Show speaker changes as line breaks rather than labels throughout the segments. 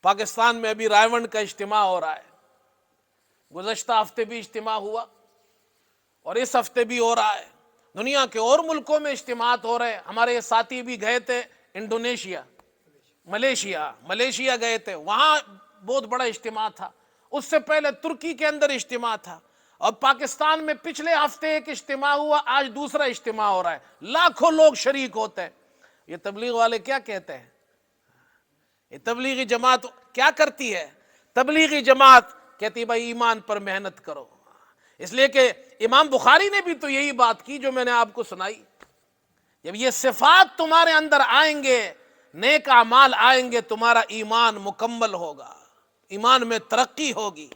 پاکستان میں ابھی رائے کا اجتماع ہو رہا ہے، گزشتہ ہفتے بھی اجتماع ہوا اور اس ہفتے بھی ہو رہا ہے۔ دنیا کے اور ملکوں میں اجتماعات ہو رہے ہیں۔ ہمارے ساتھی بھی گئے تھے انڈونیشیا، ملیشیا گئے تھے، وہاں بہت بڑا اجتماع تھا۔ اس سے پہلے ترکی کے اندر اجتماع تھا، اور پاکستان میں پچھلے ہفتے ایک اجتماع ہوا، آج دوسرا اجتماع ہو رہا ہے، لاکھوں لوگ شریک ہوتے ہیں۔ یہ تبلیغ والے کیا کہتے ہیں؟ یہ تبلیغی جماعت کیا کرتی ہے؟ تبلیغی جماعت کہتی بھائی ایمان پر محنت کرو، اس لیے کہ امام بخاری نے بھی تو یہی بات کی جو میں نے آپ کو سنائی۔ جب یہ صفات تمہارے اندر آئیں گے، نیک اعمال آئیں گے، تمہارا ایمان مکمل ہوگا، ایمان میں ترقی ہوگی۔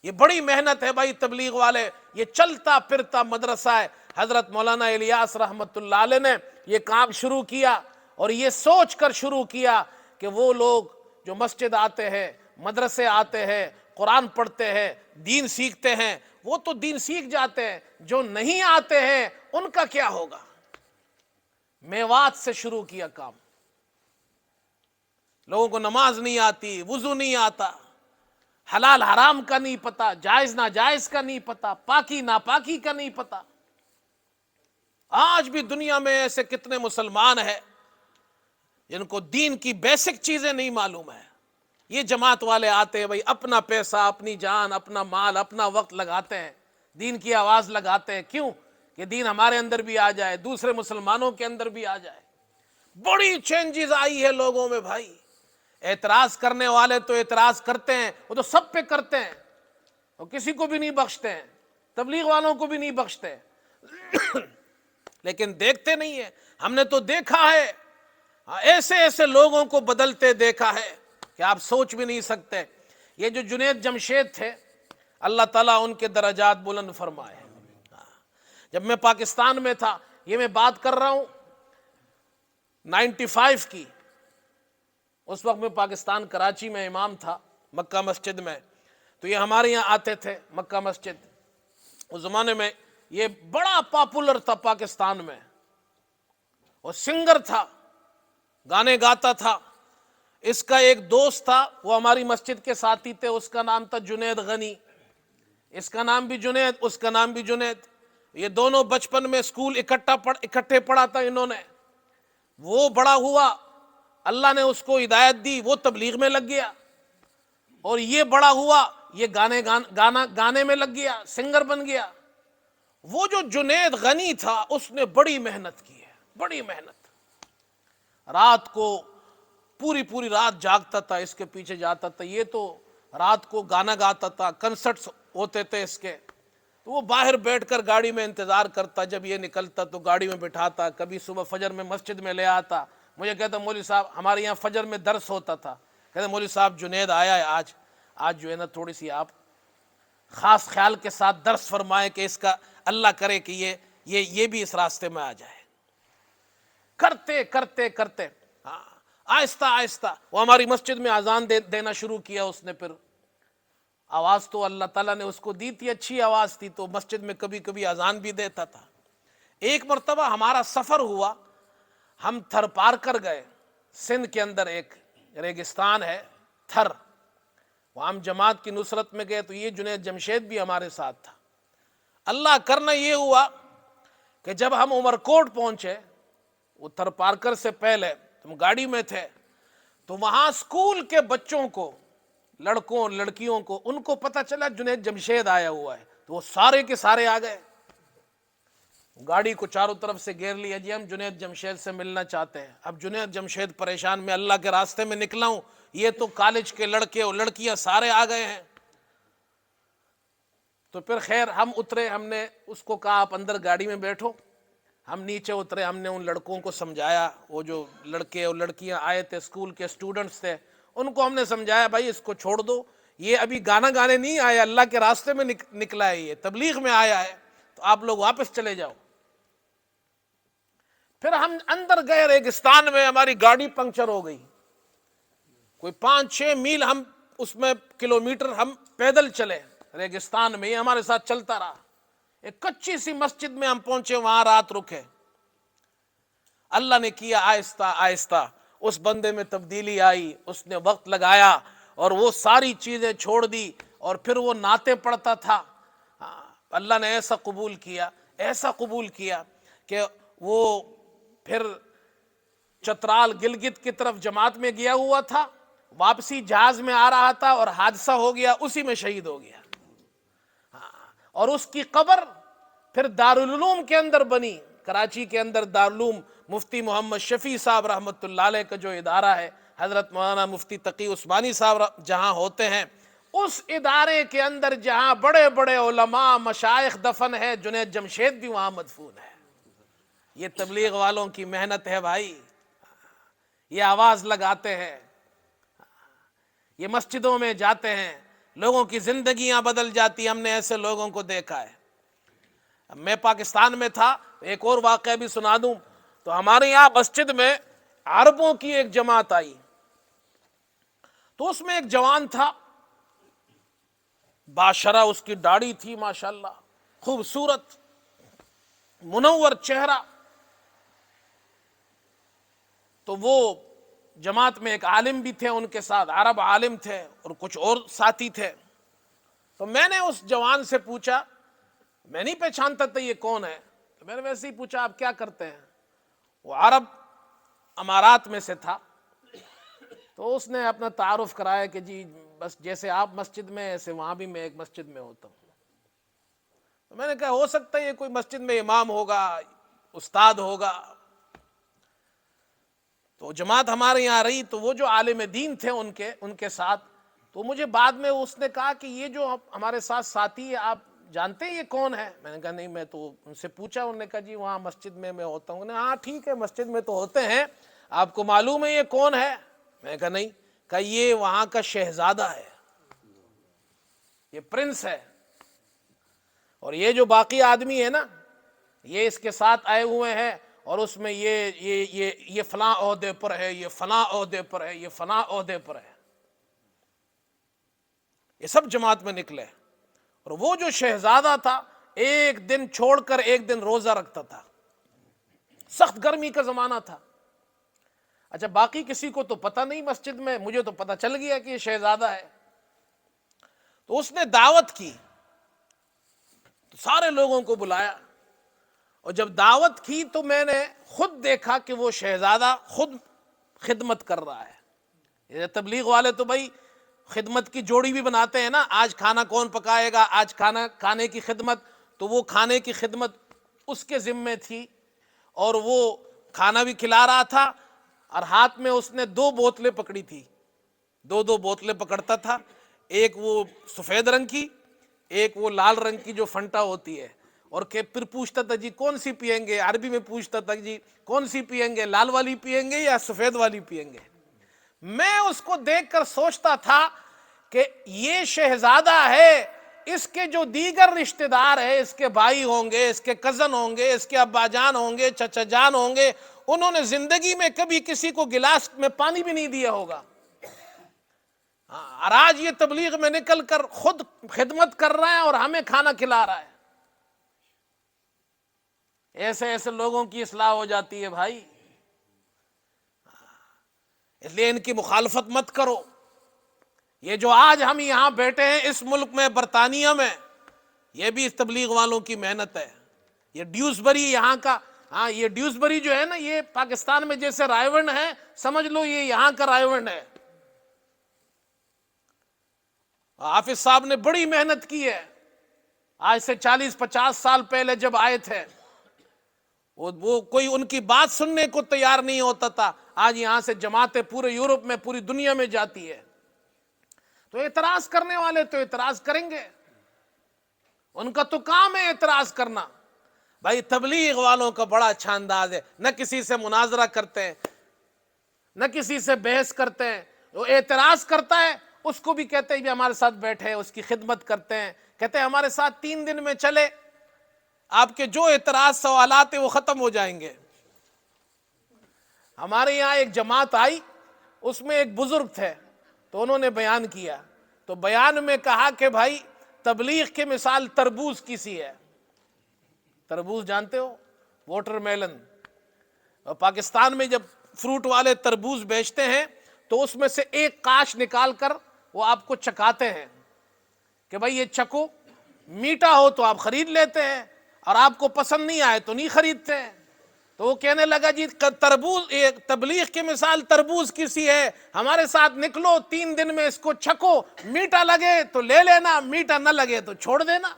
یہ بڑی محنت ہے بھائی تبلیغ والے، یہ چلتا پھرتا مدرسہ ہے۔ حضرت مولانا الیاس رحمت اللہ علیہ نے یہ کام شروع کیا، اور یہ سوچ کر شروع کیا کہ وہ لوگ جو مسجد آتے ہیں، مدرسے آتے ہیں، قرآن پڑھتے ہیں، دین سیکھتے ہیں، وہ تو دین سیکھ جاتے ہیں، جو نہیں آتے ہیں ان کا کیا ہوگا؟ میوات سے شروع کیا کام۔ لوگوں کو نماز نہیں آتی، وضو نہیں آتا، حلال حرام کا نہیں پتا، جائز ناجائز کا نہیں پتا، پاکی ناپاکی کا نہیں پتا۔ آج بھی دنیا میں ایسے کتنے مسلمان ہیں جن کو دین کی بیسک چیزیں نہیں معلوم ہے۔ یہ جماعت والے آتے ہیں بھائی، اپنا پیسہ، اپنی جان، اپنا مال، اپنا وقت لگاتے ہیں، دین کی آواز لگاتے ہیں۔ کیوں؟ کہ دین ہمارے اندر بھی آ جائے، دوسرے مسلمانوں کے اندر بھی آ جائے۔ بڑی چینجز آئی ہے لوگوں میں بھائی۔ اعتراض کرنے والے تو اعتراض کرتے ہیں، وہ تو سب پہ کرتے ہیں، وہ کسی کو بھی نہیں بخشتے ہیں، تبلیغ والوں کو بھی نہیں بخشتے، لیکن دیکھتے نہیں ہیں۔ ہم نے تو دیکھا ہے، ایسے ایسے لوگوں کو بدلتے دیکھا ہے کہ آپ سوچ بھی نہیں سکتے۔ یہ جو جنید جمشید تھے، اللہ تعالیٰ ان کے درجات بلند فرمائے۔ جب میں پاکستان میں تھا، یہ میں بات کر رہا ہوں 95 کی، اس وقت میں پاکستان کراچی میں امام تھا، مکہ مسجد میں، تو یہ ہمارے یہاں آتے تھے مکہ مسجد۔ اس زمانے میں یہ بڑا پاپولر تھا پاکستان میں، وہ سنگر تھا، گانے گاتا تھا۔ اس کا ایک دوست تھا، وہ ہماری مسجد کے ساتھی تھے، اس کا نام تھا جنید غنی۔ اس کا نام بھی جنید، اس کا نام بھی جنید۔ یہ دونوں بچپن میں اسکول اکٹھے پڑھا تھا انہوں نے۔ وہ بڑا ہوا، اللہ نے اس کو ہدایت دی، وہ تبلیغ میں لگ گیا، اور یہ بڑا ہوا، یہ گانے میں لگ گیا، سنگر بن گیا۔ وہ جو جنید غنی تھا، اس نے بڑی محنت کی ہے، بڑی محنت۔ رات کو پوری رات جاگتا تھا، اس کے پیچھے جاتا تھا۔ یہ تو رات کو گانا گاتا تھا، کنسرٹس ہوتے تھے اس کے، تو وہ باہر بیٹھ کر گاڑی میں انتظار کرتا، جب یہ نکلتا تو گاڑی میں بٹھاتا، کبھی صبح فجر میں مسجد میں لے آتا۔ مجھے کہتا مولوی صاحب، ہمارے یہاں فجر میں درس ہوتا تھا، کہتا مولوی صاحب جنید آیا ہے آج جو ہے نا تھوڑی سی آپ خاص خیال کے ساتھ درس فرمائے کہ اس کا اللہ کرے کہ یہ بھی اس راستے میں آ جائے۔ کرتے آہستہ آہستہ وہ ہماری مسجد میں اذان دینا شروع کیا اس نے۔ پھر آواز تو اللہ تعالیٰ نے اس کو دی تھی، اچھی آواز تھی، تو مسجد میں کبھی کبھی اذان بھی دیتا تھا۔ ایک مرتبہ ہمارا سفر ہوا، ہم تھر پار کر گئے، سندھ کے اندر ایک ریگستان ہے تھر، وہاں ہم جماعت کی نصرت میں گئے، تو یہ جنید جمشید بھی ہمارے ساتھ تھا۔ اللہ کرنا یہ ہوا کہ جب ہم عمرکوٹ پہنچے، وہ تھر پارکر سے پہلے تم گاڑی میں تھے، تو وہاں اسکول کے بچوں کو، لڑکوں اور لڑکیوں کو، ان کو پتہ چلا جنید جمشید آیا ہوا ہے، تو وہ سارے کے سارے آ گئے، گاڑی کو چاروں طرف سے گھیر لیا، جی ہم جنید جمشید سے ملنا چاہتے ہیں۔ اب جنید جمشید پریشان، میں اللہ کے راستے میں نکلا ہوں، یہ تو کالج کے لڑکے اور لڑکیاں سارے آ گئے ہیں۔ تو پھر خیر ہم اترے، ہم نے اس کو کہا آپ اندر گاڑی میں بیٹھو، ہم نیچے اترے، ہم نے ان لڑکوں کو سمجھایا، وہ جو لڑکے اور لڑکیاں آئے تھے اسکول کے اسٹوڈنٹس تھے، ان کو ہم نے سمجھایا بھائی اس کو چھوڑ دو، یہ ابھی گانا گانے نہیں آیا، اللہ کے راستے میں نکلا ہے، یہ تبلیغ میں آیا ہے، تو آپ لوگ واپس چلے جاؤ۔ پھر ہم اندر گئے ریگستان میں، ہماری گاڑی پنکچر ہو گئی، کوئی 5-6 میل ہم اس میں کلومیٹر ہم پیدل چلے ریگستان میں، یہ ہمارے ساتھ چلتا رہا۔ ایک کچی سی مسجد میں ہم پہنچے، وہاں رات رکے۔ اللہ نے کیا آہستہ آہستہ اس بندے میں تبدیلی آئی، اس نے وقت لگایا اور وہ ساری چیزیں چھوڑ دی، اور پھر وہ نعتیں پڑھتا تھا۔ اللہ نے ایسا قبول کیا کہ وہ پھر چترال گلگت کی طرف جماعت میں گیا ہوا تھا، واپسی جہاز میں آ رہا تھا اور حادثہ ہو گیا، اسی میں شہید ہو گیا۔ اور اس کی قبر پھر دارالعلوم کے اندر بنی، کراچی کے اندر دارالعلوم مفتی محمد شفیع صاحب رحمۃ اللہ علیہ کا جو ادارہ ہے، حضرت مولانا مفتی تقی عثمانی صاحب جہاں ہوتے ہیں، اس ادارے کے اندر جہاں بڑے بڑے علماء مشائخ دفن ہے، جنید جمشید بھی وہاں مدفون ہے۔ یہ تبلیغ والوں کی محنت ہے بھائی، یہ آواز لگاتے ہیں، یہ مسجدوں میں جاتے ہیں، لوگوں کی زندگیاں بدل جاتی، ہم نے ایسے لوگوں کو دیکھا ہے۔ میں پاکستان میں تھا، ایک اور واقعہ بھی سنا دوں، تو ہمارے یہاں مسجد میں عربوں کی ایک جماعت آئی، تو اس میں ایک جوان تھا، باشرہ اس کی داڑھی تھی ماشاءاللہ، خوبصورت منور چہرہ۔ تو وہ جماعت میں ایک عالم بھی تھے ان کے ساتھ، عرب عالم تھے اور کچھ اور ساتھی تھے۔ تو میں نے اس جوان سے پوچھا، میں نہیں پہچانتا تھا یہ کون ہے، تو میں نے ویسے ہی پوچھا آپ کیا کرتے ہیں؟ وہ عرب امارات میں سے تھا، تو اس نے اپنا تعارف کرایا کہ جی بس جیسے آپ مسجد میں ایسے وہاں بھی میں ایک مسجد میں ہوتا ہوں۔ تو میں نے کہا ہو سکتا ہے یہ کوئی مسجد میں امام ہوگا، استاد ہوگا۔ تو جماعت ہمارے یہاں رہی، تو وہ جو عالم دین تھے ان کے ساتھ، تو مجھے بعد میں اس نے کہا کہ یہ جو ہمارے ساتھ ساتھی ہے آپ جانتے ہیں یہ کون ہے؟ میں نے کہا نہیں، میں تو ان سے پوچھا، انہوں نے کہا جی وہاں مسجد میں ہوتا ہوں۔ ہاں ٹھیک ہے، مسجد میں تو ہوتے ہیں، آپ کو معلوم ہے یہ کون ہے؟ میں نے کہا نہیں۔ کہا یہ وہاں کا شہزادہ ہے، یہ پرنس ہے، اور یہ جو باقی آدمی ہے نا، یہ اس کے ساتھ آئے ہوئے ہیں، اور اس میں یہ فلاں عہدے پر ہے، یہ فلاں عہدے پر ہے، یہ فلاں عہدے پر ہے۔ یہ سب جماعت میں نکلے، اور وہ جو شہزادہ تھا ایک دن چھوڑ کر ایک دن روزہ رکھتا تھا، سخت گرمی کا زمانہ تھا۔ اچھا باقی کسی کو تو پتہ نہیں مسجد میں، مجھے تو پتہ چل گیا کہ یہ شہزادہ ہے۔ تو اس نے دعوت کی، تو سارے لوگوں کو بلایا، اور جب دعوت کی تو میں نے خود دیکھا کہ وہ شہزادہ خود خدمت کر رہا ہے۔ یہ تبلیغ والے تو بھائی خدمت کی جوڑی بھی بناتے ہیں نا، آج کھانا کون پکائے گا، آج کھانے کی خدمت، تو وہ کھانے کی خدمت اس کے ذمے تھی، اور وہ کھانا بھی کھلا رہا تھا، اور ہاتھ میں اس نے 2 بوتلیں پکڑی تھی، 2 بوتلیں پکڑتا تھا، ایک وہ سفید رنگ کی، ایک وہ لال رنگ کی جو فنٹا ہوتی ہے، اور کہ پھر پوچھتا تھا جی کون سی پیئیں گے، عربی میں پوچھتا تھا جی کون سی پیئیں گے، لال والی پیئیں گے یا سفید والی پیئیں گے۔ میں اس کو دیکھ کر سوچتا تھا کہ یہ شہزادہ ہے، اس کے جو دیگر رشتہ دار ہیں، اس کے بھائی ہوں گے، اس کے کزن ہوں گے، اس کے ابا جان ہوں گے، چچا جان ہوں گے، انہوں نے زندگی میں کبھی کسی کو گلاس میں پانی بھی نہیں دیا ہوگا، اور آج یہ تبلیغ میں نکل کر خود خدمت کر رہا ہے اور ہمیں کھانا کھلا رہا ہے۔ ایسے ایسے لوگوں کی اصلاح ہو جاتی ہے بھائی، اس لیے ان کی مخالفت مت کرو۔ یہ جو آج ہم یہاں بیٹھے ہیں اس ملک میں، برطانیہ میں، یہ بھی اس تبلیغ والوں کی محنت ہے۔ یہ ڈیوزبری یہاں کا، ہاں یہ ڈیوزبری جو ہے نا، یہ پاکستان میں جیسے رائے ونڈ ہے، سمجھ لو یہ یہاں کا رائے ونڈ ہے۔ حافظ صاحب نے بڑی محنت کی ہے، آج سے 40-50 سال پہلے جب آئے تھے، وہ کوئی ان کی بات سننے کو تیار نہیں ہوتا تھا، آج یہاں سے جماعتیں پورے یورپ میں، پوری دنیا میں جاتی ہے۔ تو اعتراض کرنے والے تو اعتراض کریں گے، ان کا تو کام ہے اعتراض کرنا۔ بھائی تبلیغ والوں کا بڑا اچھا انداز ہے، نہ کسی سے مناظرہ کرتے ہیں، نہ کسی سے بحث کرتے ہیں، وہ اعتراض کرتا ہے اس کو بھی کہتے ہیں بھی ہمارے ساتھ بیٹھے، اس کی خدمت کرتے ہیں، کہتے ہیں ہمارے ساتھ 3 دن میں چلے، آپ کے جو اعتراض سوالات ہیں وہ ختم ہو جائیں گے۔ ہمارے یہاں ایک جماعت آئی، اس میں ایک بزرگ تھے، تو انہوں نے بیان کیا، تو بیان میں کہا کہ بھائی تبلیغ کی مثال تربوز کی سی ہے۔ تربوز جانتے ہو، واٹر میلن، اور پاکستان میں جب فروٹ والے تربوز بیچتے ہیں تو اس میں سے ایک قاش نکال کر وہ آپ کو چکھاتے ہیں کہ بھائی یہ چکو، میٹھا ہو تو آپ خرید لیتے ہیں اور آپ کو پسند نہیں آئے تو نہیں خریدتے ہیں۔ تو وہ کہنے لگا جی تربوز، یہ تبلیغ کی مثال تربوز کسی ہے، ہمارے ساتھ نکلو، 3 دن میں اس کو چکھو، میٹھا لگے تو لے لینا، میٹھا نہ لگے تو چھوڑ دینا۔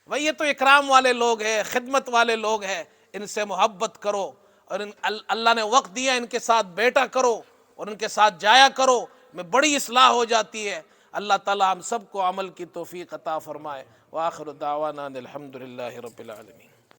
بھئی یہ تو اکرام والے لوگ ہیں، خدمت والے لوگ ہیں، ان سے محبت کرو، اور اللہ نے وقت دیا ان کے ساتھ بیٹھا کرو اور ان کے ساتھ جایا کرو، میں بڑی اصلاح ہو جاتی ہے۔ اللہ تعالی ہم سب کو عمل کی توفیق عطا فرمائے۔ وآخر دعوانا الحمدللہ رب العالمین۔